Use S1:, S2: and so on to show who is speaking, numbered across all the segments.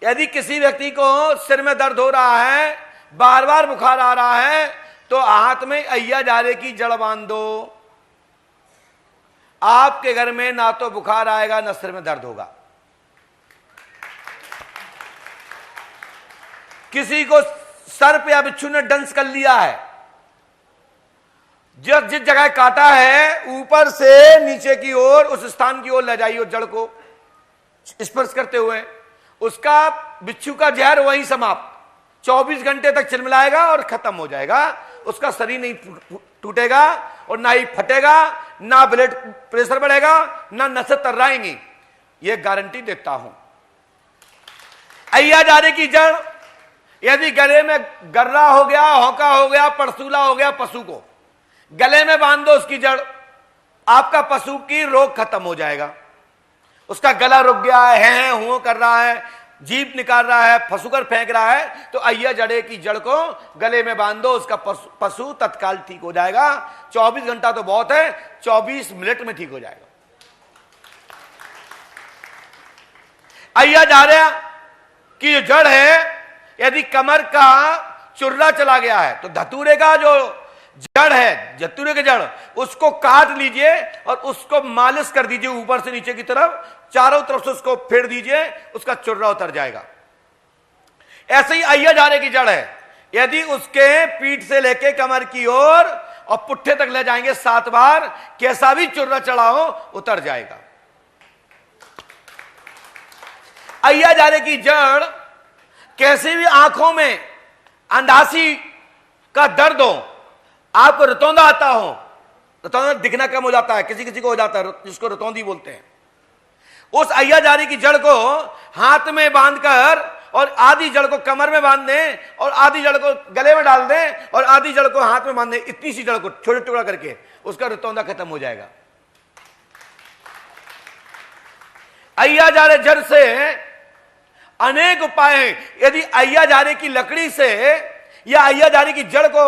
S1: यदि किसी व्यक्ति को सिर में दर्द हो रहा है, बार बार बुखार आ रहा है, तो हाथ में अय्या जारे की जड़ बांध दो। आपके घर में ना तो बुखार आएगा ना सिर में दर्द होगा। किसी को सर पे या बिच्छू ने डंस कर लिया है, जिस जगह काटा है ऊपर से नीचे की ओर उस स्थान की ओर ले जाइए, जड़ को स्पर्श करते हुए, उसका बिच्छू का जहर वहीं समाप्त। 24 घंटे तक चिलमिलाएगा और खत्म हो जाएगा। उसका शरीर नहीं टूटेगा और ना ही फटेगा, ना ब्लड प्रेशर बढ़ेगा, ना नसें तर्राएंगी। यह गारंटी देता हूं। अय्या जारे की जड़, यदि गले में गर्रा हो गया, होका हो गया, परसूला हो गया, पशु को गले में बांध दो उसकी जड़, आपका पशु की रोग खत्म हो जाएगा। उसका गला रुक गया है, हुँ कर रहा है, जीभ निकाल रहा है, फंसूकर फेंक रहा है, तो अय्या जारे की जड़ को गले में बांध दो, उसका पशु तत्काल ठीक हो जाएगा। 24 घंटा तो बहुत है, 24 मिनट में ठीक हो जाएगा। अय्या जारे की जो जड़ है, यदि कमर का चुर्रा चला गया है तो धतूरे का जो जड़ है, धतूरे की जड़, उसको काट लीजिए और उसको मालिश कर दीजिए ऊपर से नीचे की तरफ, चारों तरफ से उसको फेर दीजिए, उसका चुर्रा उतर जाएगा। ऐसे ही अय्या जारे की जड़ है, यदि उसके पीठ से लेके कमर की ओर और पुट्ठे तक ले जाएंगे 7 बार, कैसा भी चुर्रा चढ़ा हो उतर जाएगा। अय्या जारे की जड़, कैसे भी आंखों में अंधासी का दर्द हो, आपको रतौंधा आता हो, रतौंधा दिखना कम हो जाता है, किसी किसी को हो जाता है, जिसको रतौंधी बोलते हैं, उस अय्या जारे की जड़ को हाथ में बांधकर और आधी जड़ को कमर में बांध दें और आधी जड़ को गले में डाल दें और आधी जड़ को हाथ में बांध दें, इतनी सी जड़ को छोटे टुकड़ा करके, उसका रतौंधा खत्म हो जाएगा। अय्या जारे जड़ से अनेक उपाय हैं। यदि अय्या जारे की लकड़ी से या अय्या जारे की जड़ को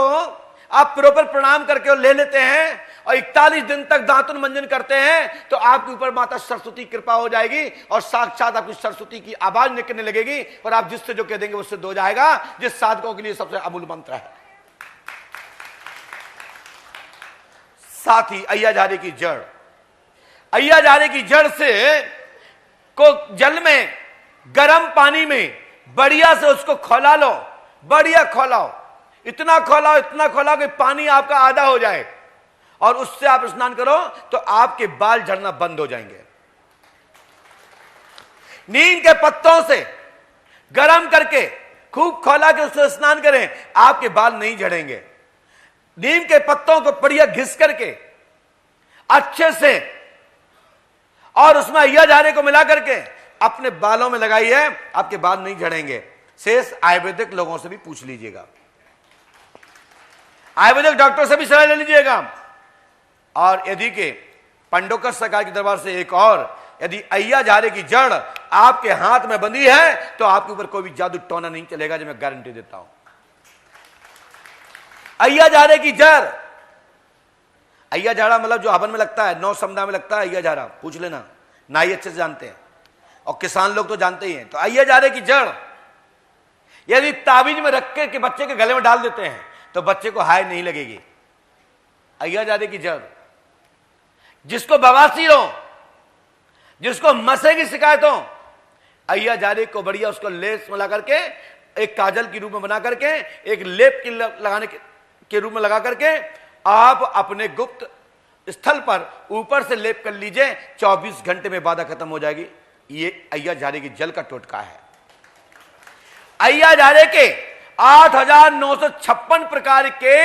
S1: आप प्रॉपर प्रणाम करके ले लेते हैं और 41 दिन तक दांतुन मंजन करते हैं, तो आपके ऊपर माता सरस्वती कृपा हो जाएगी और साक्षात आपकी सरस्वती की आवाज निकलने लगेगी और आप जिससे जो कह देंगे उससे हो जाएगा, जिस साधकों के लिए सबसे अमूल मंत्र है। साथ ही अय्या जारे की जड़, अय्या जारे की जड़ से को जल में, गर्म पानी में बढ़िया से उसको खौला लो, बढ़िया खौलाओ, इतना खौलाओ, इतना खौलाओ कि पानी आपका आधा हो जाए और उससे आप स्नान करो तो आपके बाल झड़ना बंद हो जाएंगे। नीम के पत्तों से गर्म करके खूब खौला के उससे स्नान करें, आपके बाल नहीं झड़ेंगे। नीम के पत्तों को बढ़िया घिस करके अच्छे से और उसमें अय्या जारे को मिला करके अपने बालों में लगाइए, आपके बाल नहीं झड़ेंगे। शेष आयुर्वेदिक लोगों से भी पूछ लीजिएगा, आयुर्वेदिक डॉक्टर से भी सलाह ले लीजिएगा। और यदि के पंडोकर सरकार के दरबार से एक और, यदि अय्या जारे की जड़ आपके हाथ में बंधी है तो आपके ऊपर कोई भी जादू टोना नहीं चलेगा, जो मैं गारंटी देता हूं। अय्या जारे की जड़, अय्या जारा मतलब जो हवन में लगता है, 9 समदा में लगता है अय्या जारा, पूछ लेना, नाई अच्छे से जानते हैं और किसान लोग तो जानते ही हैं। तो अय्या जारे की जड़ यदि ताबीज में रख के बच्चे के गले में डाल देते हैं तो बच्चे को हाय नहीं लगेगी। अय्या जारे की जड़, जिसको बवासीर हो, जिसको मसे की शिकायत हो, अय्या जारे को बढ़िया उसको लेस मिला करके एक काजल के रूप में बना करके एक लेप के लगाने के रूप में लगा करके आप अपने गुप्त स्थल पर ऊपर से लेप कर लीजिए, 24 घंटे में बाधा खत्म हो जाएगी। ये अय्या जारे की जल का टोटका है। अय्या जारे के 8,956 प्रकार के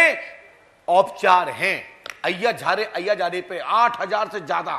S1: औपचार हैं। अय्या जारे पे 8,000 से ज्यादा